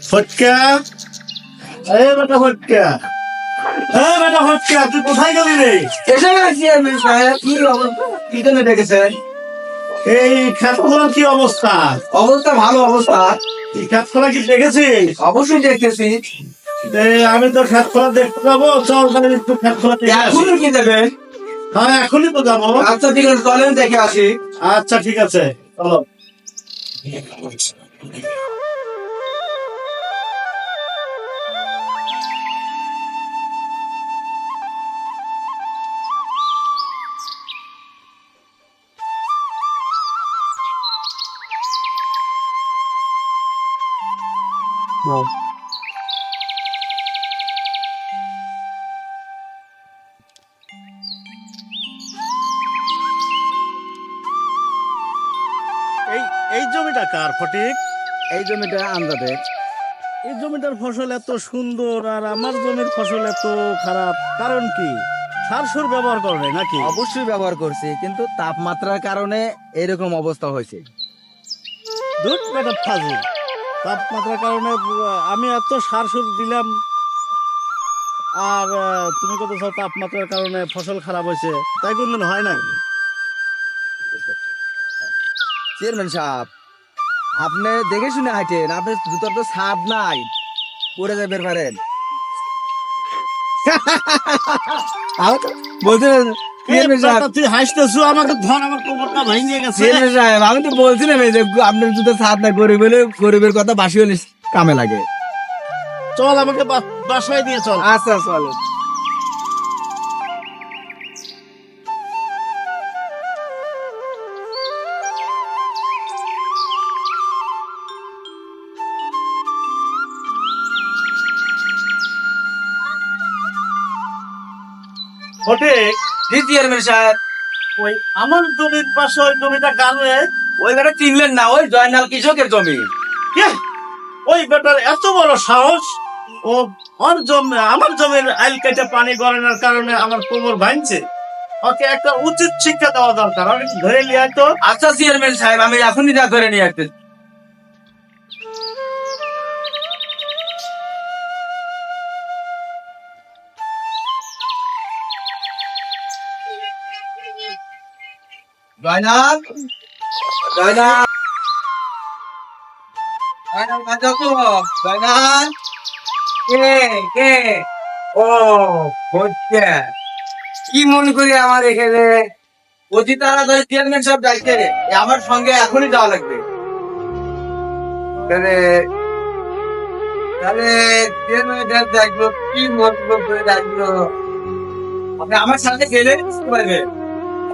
ফটকা, বেটা ফটকা, বেটা ফটকা, তুই কোথায় গেলি রে? এসে গেছি আমি সাহেব। কি অবস্থা? কি জন্য ডেকেছেন? এই খেতখোলার কি অবস্থা? অবস্থা ভালো অবস্থা। এই খেতখোলা কি দেখেছিস? অবশ্যই দেখতেছি। আমি তো খেতখোলা দেখতে যাবো, চল তাহলে একটু খেতখোলা দেখে আসি। এখনই কি দেবেন? হ্যাঁ এখনই তো যাবো। আচ্ছা ঠিক আছে, চলেন দেখে আসি। আচ্ছা ঠিক আছে, চলো। এই এই জমিটা কার ফটিক? এই জমিটা আমরাদের। এই জমিটার ফসল এত সুন্দর আর আমার জমির ফসল এত খারাপ, কারণ কি? সার সুর ব্যবহার করে নাকি? অবশ্যই ব্যবহার করছি, কিন্তু তাপমাত্রার কারণে এরকম অবস্থা হয়েছে। দুধ বেটা ফাজিল, তাপমাত্রার কারণে আমি এত সার সুর দিলাম আর তুমি কত তাপমাত্রার কারণে ফসল খারাপ হয়েছে, তাই কোনদিন হয় না? চেয়ারম্যান সাহেব, আপনি দেখে শুনে হাঁটেন, আপনার জুতার তো ছাদ নাই, পড়ে যাবেন পারেন। বলছিলেন তুই হাসতেছো, আমাকে ধর, আমার কোমরটা ভেঙে গেছে। চেয়ারম্যান সাহেব, আমি তো বলছিলাম এই যে আপনার জুতার ছাদ নাই, গরিবের কথা বাসি হলে কামে লাগে। চল আমাকে বাসায় দিয়ে চল। আচ্ছা চলেন। ফটিক, জি চেয়ারম্যান সাহেব। ওই আমার জমির পাশে ওই জমিটা কার রে? ওই বেটা চিনলেন না? ওই জয়নাল কৃষকের জমি। কে? ওই বেটার এত বড় সাহস! ও ওর জমি, আমার জমির আইল কেটে পানি গড়ানোর কারণে আমার কোমর ভাঙছে। ওকে একটা উচিত শিক্ষা দেওয়া দরকার, আমি ধরে নিয়ে তো। আচ্ছা চেয়ারম্যান সাহেব, আমি এখনই যা ধরে নিয়ে আসতে। জয়নাল, জয়নাল, জয়নাল কাজ তো। জয়নাল, কে কে? ও হচ্ছে কি মনে করি আমার এখানে অতি তাড়াতাড়ি চেয়ারম্যান সাহেব যাইতে, আমার সঙ্গে এখনই যাওয়া লাগবে। তাহলে তাহলে চেয়ারম্যান সাহেব দেখবো কি মন্তব্য করে দেখবো, আপনি আমার সাথে গেলে বুঝতে পারবেন।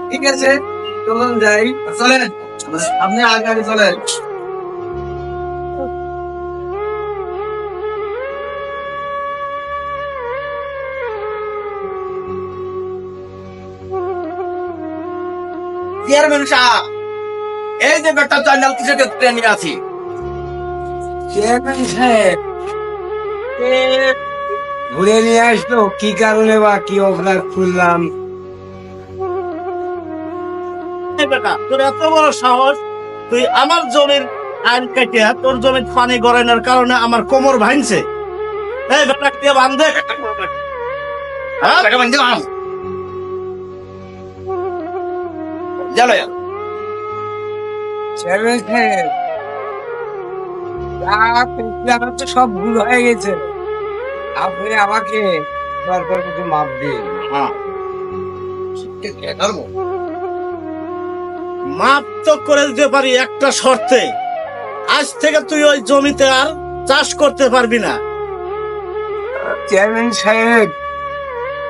ঠিক আছে চলুন যাই। চলেন, আপনি আগে চলেন। চেয়ারম্যান সাহেব, এই যে বেটা জয়নাল কৃষকের ট্রেনে আছি। চেয়ারম্যান সাহেব ঘুরে নিয়ে আসলো কি কারণে বা কি অপরাধ করলাম? বেটা, তোর এত বড় সাহস, তুই আমার জমির আইল কেটে তোর জমির পানি গড়ানোর কারণে আমার কোমর ভাঙছে। এই বেটা কে বান্ধে? হ্যাঁ বেটা বান্ধে বাম চলো। চেয়ারম্যান সাহেব, আমার তো সব ভুল হয়ে গেছে, আপনি আমাকে দরকার মতো মাপ দিন। হ্যাঁ, মাপ তো করে দিতে পারি একটা শর্তে, আজ থেকে তুই ওই জমিতে আর চাষ করতে পারবি না। চেয়ারম্যান সাহেব,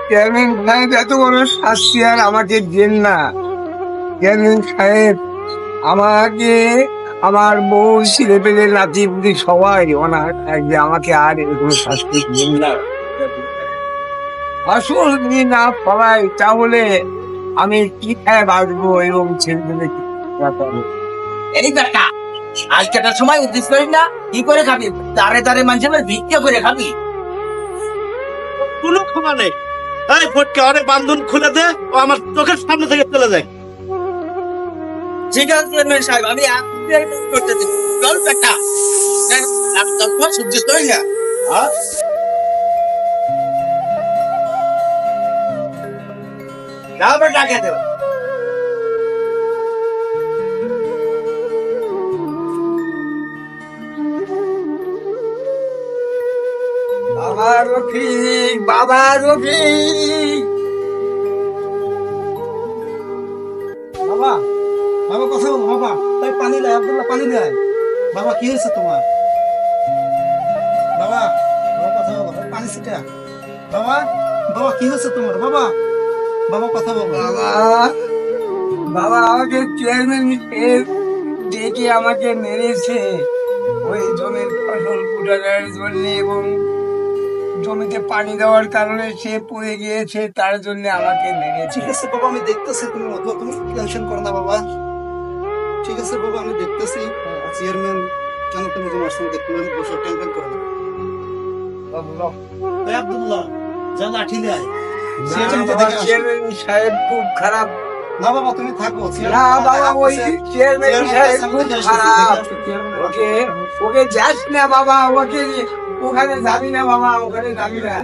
চেয়ারম্যান সাহেব এত বড় শাস্তি আর আমাকে দেন না। চেয়ারম্যান সাহেব, আমাকে আমার বউ ছেলে পেলে নাতি পুতি সবাই অনাথ থাকবে, আমাকে আর এরকম শাস্তি দেন না। আসল যদি না পালাই তাহলে আমি কি খায় বাঁচবো, এরকম ছেলে পেলে এই বেটা আজকেটার সময় উদ্দেশ করিস না, কি করে খাবি? দাঁড়ে দাঁড়ে মানুষের ভিক্ষা করে খাবি? কোনো ক্ষমা নেই। এই ফটকে, অনেক বান্ধন খুলে দে, ও আমার চোখের সামনে থেকে চলে যায়। ঠিক আছে চেয়ারম্যান সাহেব, আমি চেয়ারম্যান করতে দিন। চল বেটা সূর্য তৈরি না যাও বেটা ডাকে দেব বাবা রফিক বাবা রফিক বাবা বাবা কথা বলো বাবা, তাই পানি লাই, আব্দুল্লাহ পানি লাই। বাবা কি হয়েছে তোমার? বাবা বাবা কথা বলো, ভাই পানি ছিটা। বাবা বাবা কি হয়েছে তোমার? বাবা বাবা কথা বলো। বাবা বাবা আমাকে চেয়ারম্যান ডেকে আমাকে মেরেছে ওই জমির ফসল ফুটানোর জন্য এবং জমিতে পানি দেওয়ার কারণে সে পড়ে গিয়েছে, তার জন্য আমাকে মেরেছে। ঠিক আছে বাবা, আমি দেখতেছি, তুমি তুমি টেনশন করো না বাবা। ঠিক আছে বাবা, আমি দেখতেছি চেয়ারম্যান কেন তুমি তোমার সঙ্গে দেখতে বসে টেনশন করো না। এই আব্দুল্লাহ যা লাঠি লাই। চেয়ারম্যান সাহেব খুব খারাপ। না বাবা তুমি থাকো। না বাবা ওই চেয়ারম্যান সাহেব খুব খারাপ। ওকে ওকে যাস না বাবা, ওকে ওখানে যাবি না বাবা, ওখানে যাবি না।